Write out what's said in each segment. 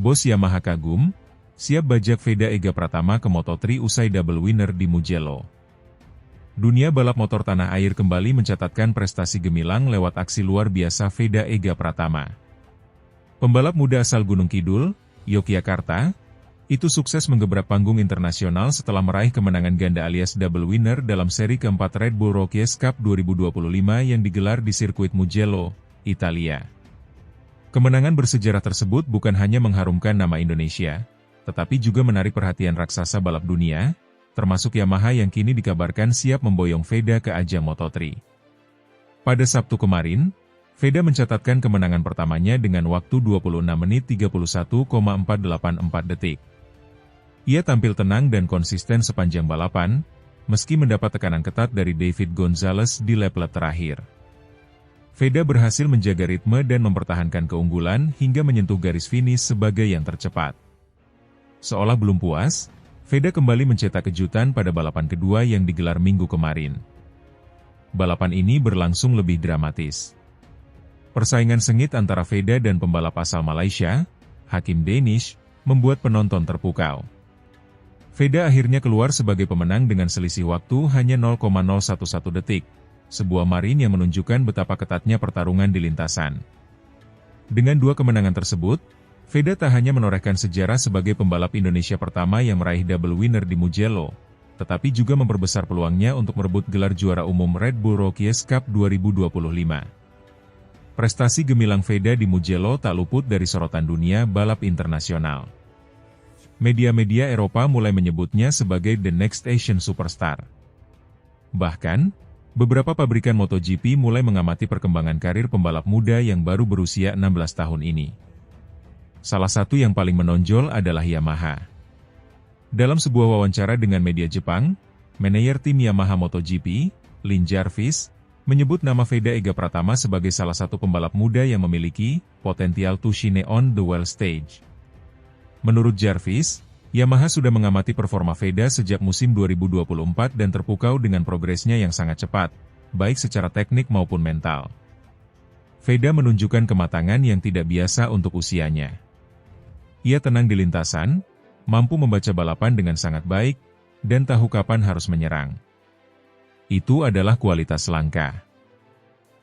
Bos Yamaha kagum, siap bajak Veda Ega Pratama ke Moto3 usai double winner di Mugello. Dunia balap motor tanah air kembali mencatatkan prestasi gemilang lewat aksi luar biasa Veda Ega Pratama. Pembalap muda asal Gunung Kidul, Yogyakarta, itu sukses menggebrak panggung internasional setelah meraih kemenangan ganda alias double winner dalam seri keempat Red Bull Rookies Cup 2025 yang digelar di sirkuit Mugello, Italia. Kemenangan bersejarah tersebut bukan hanya mengharumkan nama Indonesia, tetapi juga menarik perhatian raksasa balap dunia, termasuk Yamaha yang kini dikabarkan siap memboyong Veda ke ajang Moto3. Pada Sabtu kemarin, Veda mencatatkan kemenangan pertamanya dengan waktu 26 menit 31,484 detik. Ia tampil tenang dan konsisten sepanjang balapan, meski mendapat tekanan ketat dari David Gonzalez di lap-lap terakhir. Veda berhasil menjaga ritme dan mempertahankan keunggulan hingga menyentuh garis finish sebagai yang tercepat. Seolah belum puas, Veda kembali mencetak kejutan pada balapan kedua yang digelar minggu kemarin. Balapan ini berlangsung lebih dramatis. Persaingan sengit antara Veda dan pembalap asal Malaysia, Hakim Danish, membuat penonton terpukau. Veda akhirnya keluar sebagai pemenang dengan selisih waktu hanya 0,011 detik, sebuah margin yang menunjukkan betapa ketatnya pertarungan di lintasan. Dengan dua kemenangan tersebut, Veda tak hanya menorehkan sejarah sebagai pembalap Indonesia pertama yang meraih double winner di Mugello, tetapi juga memperbesar peluangnya untuk merebut gelar juara umum Red Bull Rookies Cup 2025. Prestasi gemilang Veda di Mugello tak luput dari sorotan dunia balap internasional. Media-media Eropa mulai menyebutnya sebagai the next Asian superstar. Bahkan, beberapa pabrikan MotoGP mulai mengamati perkembangan karir pembalap muda yang baru berusia 16 tahun ini. Salah satu yang paling menonjol adalah Yamaha. Dalam sebuah wawancara dengan media Jepang, manajer tim Yamaha MotoGP, Lin Jarvis, menyebut nama Veda Ega Pratama sebagai salah satu pembalap muda yang memiliki potensial to shine on the world stage. Menurut Jarvis, Yamaha sudah mengamati performa Veda sejak musim 2024 dan terpukau dengan progresnya yang sangat cepat, baik secara teknik maupun mental. Veda menunjukkan kematangan yang tidak biasa untuk usianya. Ia tenang di lintasan, mampu membaca balapan dengan sangat baik, dan tahu kapan harus menyerang. Itu adalah kualitas langka.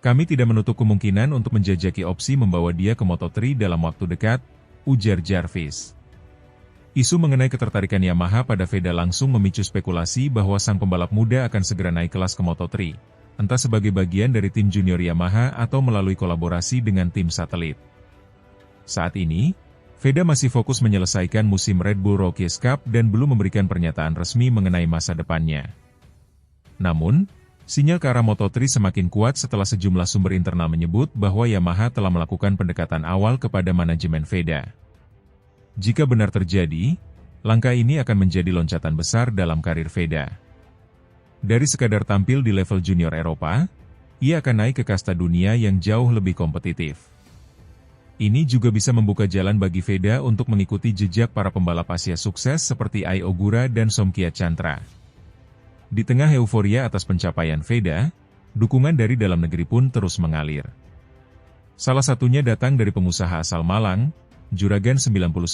Kami tidak menutup kemungkinan untuk menjajaki opsi membawa dia ke Moto3 dalam waktu dekat, ujar Jarvis. Isu mengenai ketertarikan Yamaha pada Veda langsung memicu spekulasi bahwa sang pembalap muda akan segera naik kelas ke Moto3, entah sebagai bagian dari tim junior Yamaha atau melalui kolaborasi dengan tim satelit. Saat ini, Veda masih fokus menyelesaikan musim Red Bull Rookies Cup dan belum memberikan pernyataan resmi mengenai masa depannya. Namun, sinyal ke arah Moto3 semakin kuat setelah sejumlah sumber internal menyebut bahwa Yamaha telah melakukan pendekatan awal kepada manajemen Veda. Jika benar terjadi, langkah ini akan menjadi loncatan besar dalam karir Veda. Dari sekadar tampil di level junior Eropa, ia akan naik ke kasta dunia yang jauh lebih kompetitif. Ini juga bisa membuka jalan bagi Veda untuk mengikuti jejak para pembalap Asia sukses seperti Ai Ogura dan Somkia Chantra. Di tengah euforia atas pencapaian Veda, dukungan dari dalam negeri pun terus mengalir. Salah satunya datang dari pengusaha asal Malang, Juragan 99,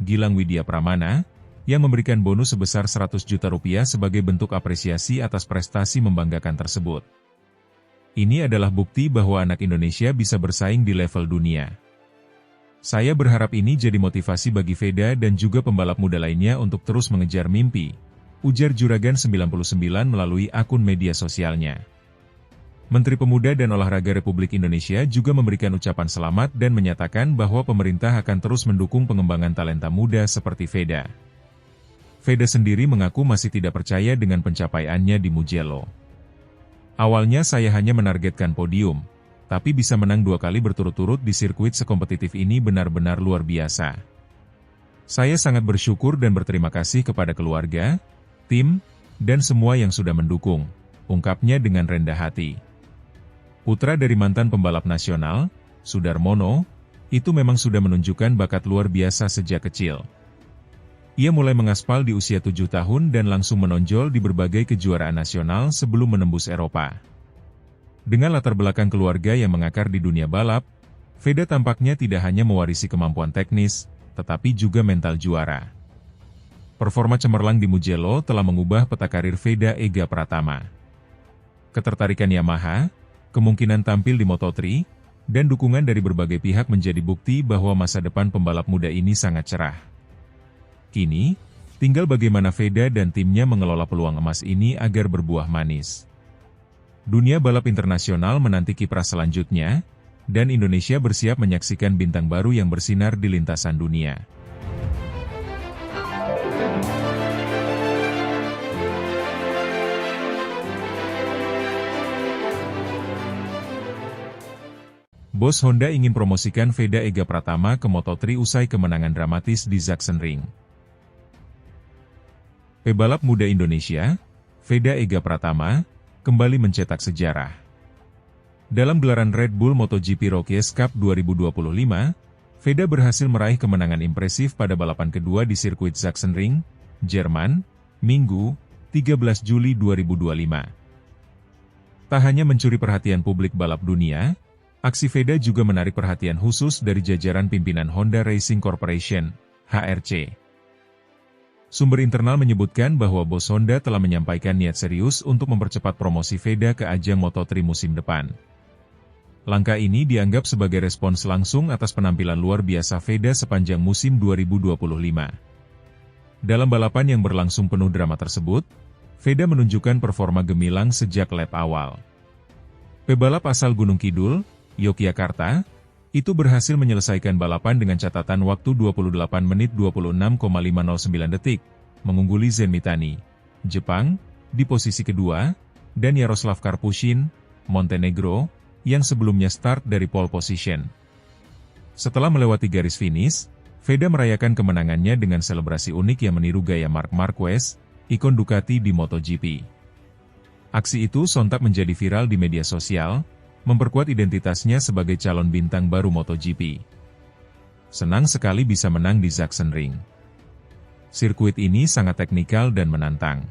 Gilang Widya Pramana, yang memberikan bonus sebesar 100 juta rupiah sebagai bentuk apresiasi atas prestasi membanggakan tersebut. Ini adalah bukti bahwa anak Indonesia bisa bersaing di level dunia. Saya berharap ini jadi motivasi bagi Veda dan juga pembalap muda lainnya untuk terus mengejar mimpi, ujar Juragan 99 melalui akun media sosialnya. Menteri Pemuda dan Olahraga Republik Indonesia juga memberikan ucapan selamat dan menyatakan bahwa pemerintah akan terus mendukung pengembangan talenta muda seperti Veda. Veda sendiri mengaku masih tidak percaya dengan pencapaiannya di Mugello. Awalnya saya hanya menargetkan podium, tapi bisa menang 2 kali berturut-turut di sirkuit sekompetitif ini benar-benar luar biasa. Saya sangat bersyukur dan berterima kasih kepada keluarga, tim, dan semua yang sudah mendukung, ungkapnya dengan rendah hati. Putra dari mantan pembalap nasional, Sudarmono, itu memang sudah menunjukkan bakat luar biasa sejak kecil. Ia mulai mengaspal di usia 7 tahun dan langsung menonjol di berbagai kejuaraan nasional sebelum menembus Eropa. Dengan latar belakang keluarga yang mengakar di dunia balap, Veda tampaknya tidak hanya mewarisi kemampuan teknis, tetapi juga mental juara. Performa cemerlang di Mugello telah mengubah peta karir Veda Ega Pratama. Ketertarikan Yamaha, kemungkinan tampil di Moto3, dan dukungan dari berbagai pihak menjadi bukti bahwa masa depan pembalap muda ini sangat cerah. Kini, tinggal bagaimana Veda dan timnya mengelola peluang emas ini agar berbuah manis. Dunia balap internasional menanti kiprah selanjutnya, dan Indonesia bersiap menyaksikan bintang baru yang bersinar di lintasan dunia. Bos Honda ingin promosikan Veda Ega Pratama ke Moto3 usai kemenangan dramatis di Sachsenring. Pebalap muda Indonesia, Veda Ega Pratama, kembali mencetak sejarah. Dalam gelaran Red Bull MotoGP Rookies Cup 2025, Veda berhasil meraih kemenangan impresif pada balapan kedua di sirkuit Sachsenring, Jerman, Minggu, 13 Juli 2025. Tak hanya mencuri perhatian publik balap dunia, aksi Veda juga menarik perhatian khusus dari jajaran pimpinan Honda Racing Corporation, HRC. Sumber internal menyebutkan bahwa bos Honda telah menyampaikan niat serius untuk mempercepat promosi Veda ke ajang Moto3 musim depan. Langkah ini dianggap sebagai respons langsung atas penampilan luar biasa Veda sepanjang musim 2025. Dalam balapan yang berlangsung penuh drama tersebut, Veda menunjukkan performa gemilang sejak lap awal. Pebalap asal Gunung Kidul, Yogyakarta, itu berhasil menyelesaikan balapan dengan catatan waktu 28 menit 26,509 detik, mengungguli Zen Mitani, Jepang, di posisi kedua, dan Yaroslav Karpušin, Montenegro, yang sebelumnya start dari pole position. Setelah melewati garis finish, Veda merayakan kemenangannya dengan selebrasi unik yang meniru gaya Marc Marquez, ikon Ducati di MotoGP. Aksi itu sontak menjadi viral di media sosial, memperkuat identitasnya sebagai calon bintang baru MotoGP. Senang sekali bisa menang di Sachsenring. Sirkuit ini sangat teknikal dan menantang.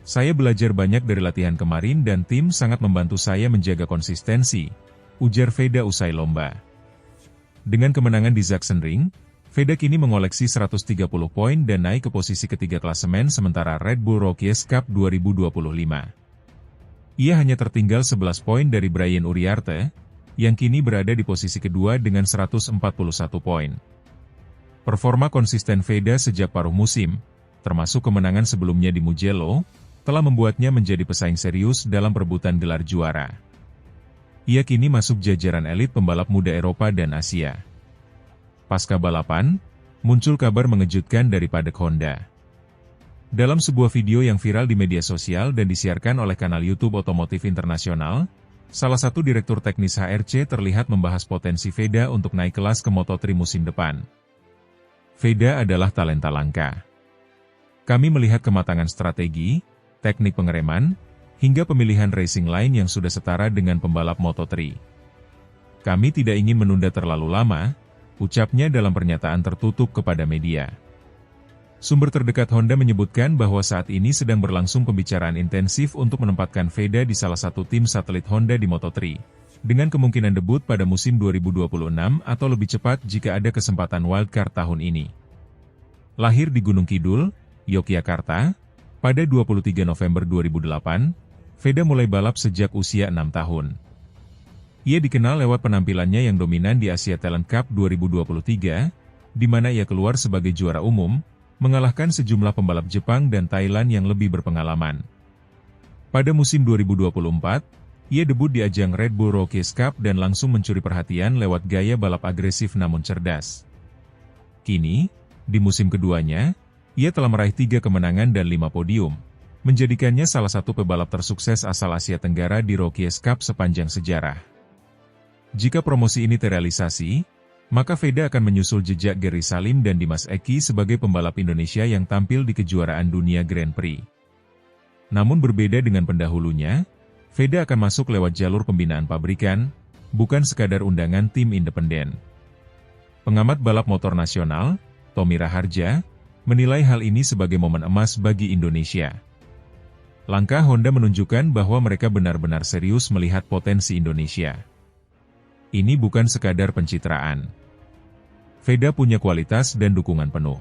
Saya belajar banyak dari latihan kemarin dan tim sangat membantu saya menjaga konsistensi, ujar Veda usai lomba. Dengan kemenangan di Sachsenring, Veda kini mengoleksi 130 poin dan naik ke posisi ketiga klasemen sementara Red Bull Rookies Cup 2025. Ia hanya tertinggal 11 poin dari Brian Uriarte, yang kini berada di posisi kedua dengan 141 poin. Performa konsisten Veda sejak paruh musim, termasuk kemenangan sebelumnya di Mugello, telah membuatnya menjadi pesaing serius dalam perebutan gelar juara. Ia kini masuk jajaran elit pembalap muda Eropa dan Asia. Pasca balapan, muncul kabar mengejutkan dari padek Honda. Dalam sebuah video yang viral di media sosial dan disiarkan oleh kanal YouTube Otomotif Internasional, salah satu direktur teknis HRC terlihat membahas potensi Veda untuk naik kelas ke Moto3 musim depan. Veda adalah talenta langka. Kami melihat kematangan strategi, teknik pengereman, hingga pemilihan racing line yang sudah setara dengan pembalap Moto3. Kami tidak ingin menunda terlalu lama, ucapnya dalam pernyataan tertutup kepada media. Sumber terdekat Honda menyebutkan bahwa saat ini sedang berlangsung pembicaraan intensif untuk menempatkan Veda di salah satu tim satelit Honda di Moto3, dengan kemungkinan debut pada musim 2026 atau lebih cepat jika ada kesempatan wildcard tahun ini. Lahir di Gunung Kidul, Yogyakarta, pada 23 November 2008, Veda mulai balap sejak usia 6 tahun. Ia dikenal lewat penampilannya yang dominan di Asia Talent Cup 2023, di mana ia keluar sebagai juara umum, mengalahkan sejumlah pembalap Jepang dan Thailand yang lebih berpengalaman. Pada musim 2024, ia debut di ajang Red Bull Rookies Cup dan langsung mencuri perhatian lewat gaya balap agresif namun cerdas. Kini, di musim keduanya, ia telah meraih 3 kemenangan dan 5 podium, menjadikannya salah satu pebalap tersukses asal Asia Tenggara di Rookies Cup sepanjang sejarah. Jika promosi ini terrealisasi, maka Veda akan menyusul jejak Gary Salim dan Dimas Eki sebagai pembalap Indonesia yang tampil di kejuaraan dunia Grand Prix. Namun berbeda dengan pendahulunya, Veda akan masuk lewat jalur pembinaan pabrikan, bukan sekadar undangan tim independen. Pengamat balap motor nasional, Tommy Raharja, menilai hal ini sebagai momen emas bagi Indonesia. Langkah Honda menunjukkan bahwa mereka benar-benar serius melihat potensi Indonesia. Ini bukan sekadar pencitraan. Veda punya kualitas dan dukungan penuh.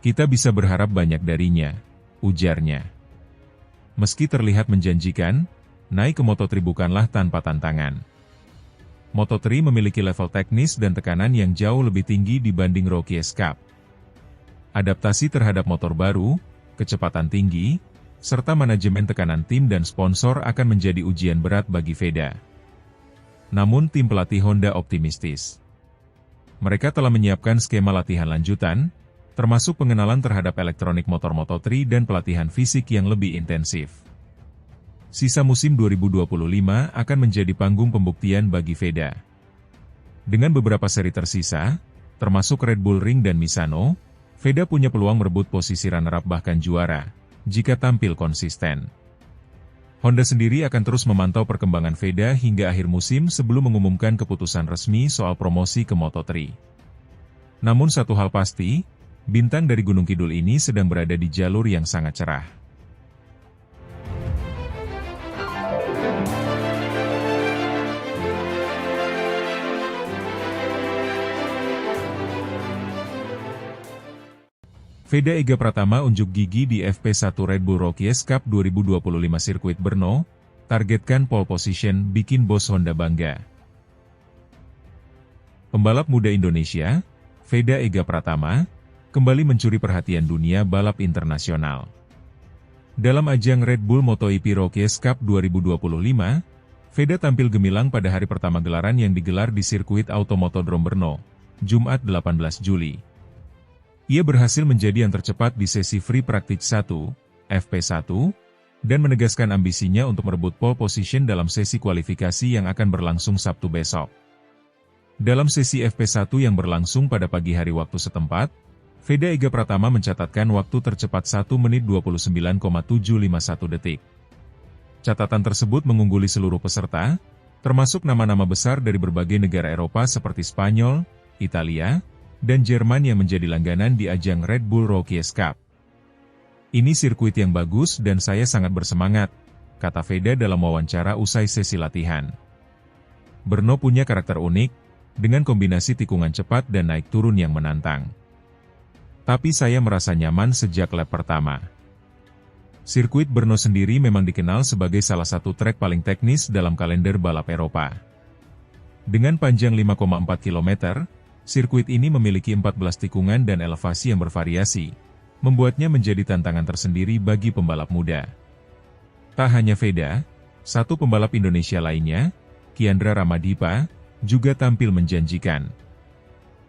Kita bisa berharap banyak darinya, ujarnya. Meski terlihat menjanjikan, naik ke Moto3 bukanlah tanpa tantangan. Moto3 memiliki level teknis dan tekanan yang jauh lebih tinggi dibanding Rookies Cup. Adaptasi terhadap motor baru, kecepatan tinggi, serta manajemen tekanan tim dan sponsor akan menjadi ujian berat bagi Veda. Namun tim pelatih Honda optimistis. Mereka telah menyiapkan skema latihan lanjutan, termasuk pengenalan terhadap elektronik motor Moto3 dan pelatihan fisik yang lebih intensif. Sisa musim 2025 akan menjadi panggung pembuktian bagi Veda. Dengan beberapa seri tersisa, termasuk Red Bull Ring dan Misano, Veda punya peluang merebut posisi runner-up bahkan juara, jika tampil konsisten. Honda sendiri akan terus memantau perkembangan Veda hingga akhir musim sebelum mengumumkan keputusan resmi soal promosi ke Moto3. Namun satu hal pasti, bintang dari Gunung Kidul ini sedang berada di jalur yang sangat cerah. Veda Ega Pratama unjuk gigi di FP1 Red Bull Rookies Cup 2025 sirkuit Brno, targetkan pole position bikin bos Honda bangga. Pembalap muda Indonesia, Veda Ega Pratama, kembali mencuri perhatian dunia balap internasional. Dalam ajang Red Bull MotoGP Rookies Cup 2025, Veda tampil gemilang pada hari pertama gelaran yang digelar di sirkuit Automotodrome Brno, Jumat 18 Juli. Ia berhasil menjadi yang tercepat di sesi Free Practice 1, FP1, dan menegaskan ambisinya untuk merebut pole position dalam sesi kualifikasi yang akan berlangsung Sabtu besok. Dalam sesi FP1 yang berlangsung pada pagi hari waktu setempat, Veda Ega Pratama mencatatkan waktu tercepat 1 menit 29,751 detik. Catatan tersebut mengungguli seluruh peserta, termasuk nama-nama besar dari berbagai negara Eropa seperti Spanyol, Italia, dan Jerman yang menjadi langganan di ajang Red Bull Rookies Cup. Ini sirkuit yang bagus dan saya sangat bersemangat, kata Veda dalam wawancara usai sesi latihan. Brno punya karakter unik, dengan kombinasi tikungan cepat dan naik turun yang menantang. Tapi saya merasa nyaman sejak lap pertama. Sirkuit Brno sendiri memang dikenal sebagai salah satu trek paling teknis dalam kalender balap Eropa. Dengan panjang 5,4 km, sirkuit ini memiliki 14 tikungan dan elevasi yang bervariasi, membuatnya menjadi tantangan tersendiri bagi pembalap muda. Tak hanya Veda, satu pembalap Indonesia lainnya, Kiandra Ramadipa, juga tampil menjanjikan.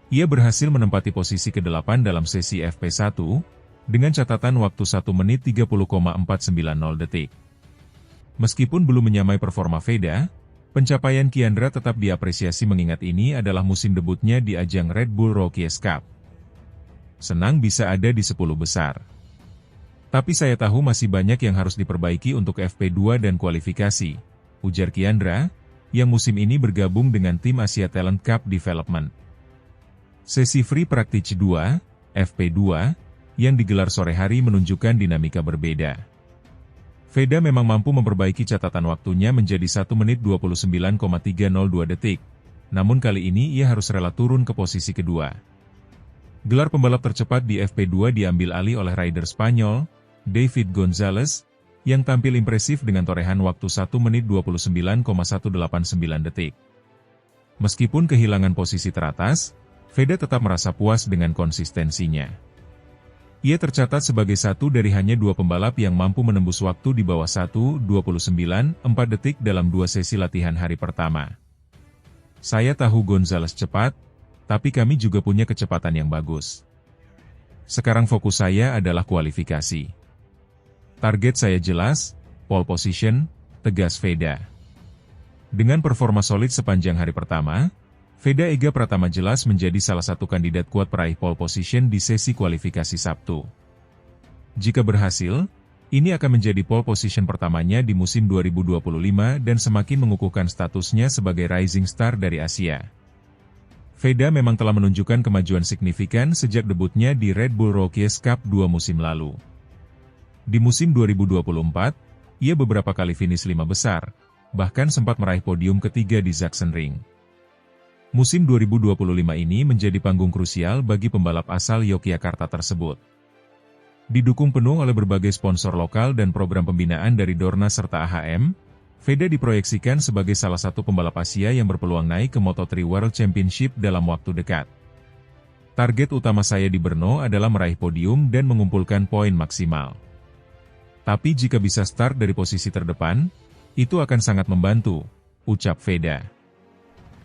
Ia berhasil menempati posisi ke-8 dalam sesi FP1, dengan catatan waktu 1 menit 30,490 detik. Meskipun belum menyamai performa Veda, pencapaian Kiandra tetap diapresiasi mengingat ini adalah musim debutnya di ajang Red Bull Rookies Cup. Senang bisa ada di 10 besar. Tapi saya tahu masih banyak yang harus diperbaiki untuk FP2 dan kualifikasi, ujar Kiandra, yang musim ini bergabung dengan tim Asia Talent Cup Development. Sesi Free Practice 2, FP2, yang digelar sore hari menunjukkan dinamika berbeda. Veda memang mampu memperbaiki catatan waktunya menjadi 1 menit 29,302 detik, namun kali ini ia harus rela turun ke posisi kedua. Gelar pembalap tercepat di FP2 diambil alih oleh rider Spanyol, David Gonzalez, yang tampil impresif dengan torehan waktu 1 menit 29,189 detik. Meskipun kehilangan posisi teratas, Veda tetap merasa puas dengan konsistensinya. Ia tercatat sebagai satu dari hanya 2 pembalap yang mampu menembus waktu di bawah 1:29.4 detik dalam 2 sesi latihan hari pertama. Saya tahu Gonzalez cepat, tapi kami juga punya kecepatan yang bagus. Sekarang fokus saya adalah kualifikasi. Target saya jelas, pole position, tegas Veda. Dengan performa solid sepanjang hari pertama, Veda Ega Pratama jelas menjadi salah satu kandidat kuat peraih pole position di sesi kualifikasi Sabtu. Jika berhasil, ini akan menjadi pole position pertamanya di musim 2025 dan semakin mengukuhkan statusnya sebagai rising star dari Asia. Veda memang telah menunjukkan kemajuan signifikan sejak debutnya di Red Bull Rookies Cup 2 musim lalu. Di musim 2024, ia beberapa kali finish 5 besar, bahkan sempat meraih podium ketiga di Sachsenring. Musim 2025 ini menjadi panggung krusial bagi pembalap asal Yogyakarta tersebut. Didukung penuh oleh berbagai sponsor lokal dan program pembinaan dari Dorna serta AHM, Veda diproyeksikan sebagai salah satu pembalap Asia yang berpeluang naik ke Moto3 World Championship dalam waktu dekat. Target utama saya di Brno adalah meraih podium dan mengumpulkan poin maksimal. Tapi jika bisa start dari posisi terdepan, itu akan sangat membantu, ucap Veda.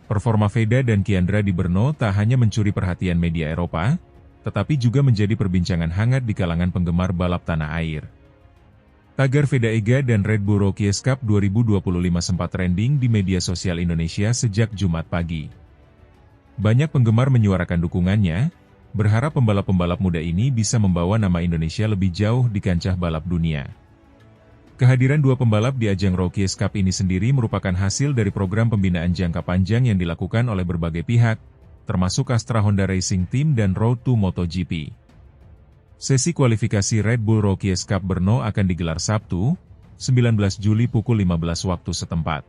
Performa Veda dan Kiandra di Brno tak hanya mencuri perhatian media Eropa, tetapi juga menjadi perbincangan hangat di kalangan penggemar balap tanah air. Tagar Veda Ega dan Red Bull Rookies Cup 2025 sempat trending di media sosial Indonesia sejak Jumat pagi. Banyak penggemar menyuarakan dukungannya, berharap pembalap-pembalap muda ini bisa membawa nama Indonesia lebih jauh di kancah balap dunia. Kehadiran dua pembalap di ajang Rookies Cup ini sendiri merupakan hasil dari program pembinaan jangka panjang yang dilakukan oleh berbagai pihak, termasuk Astra Honda Racing Team dan Road to MotoGP. Sesi kualifikasi Red Bull Rookies Cup Brno akan digelar Sabtu, 19 Juli pukul 15 waktu setempat.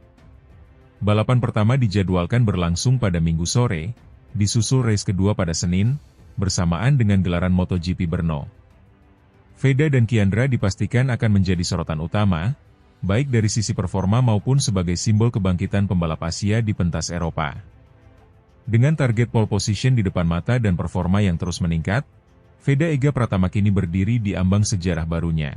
Balapan pertama dijadwalkan berlangsung pada Minggu sore, disusul race kedua pada Senin, bersamaan dengan gelaran MotoGP Brno. Veda dan Kiandra dipastikan akan menjadi sorotan utama, baik dari sisi performa maupun sebagai simbol kebangkitan pembalap Asia di pentas Eropa. Dengan target pole position di depan mata dan performa yang terus meningkat, Veda Ega Pratama kini berdiri di ambang sejarah barunya.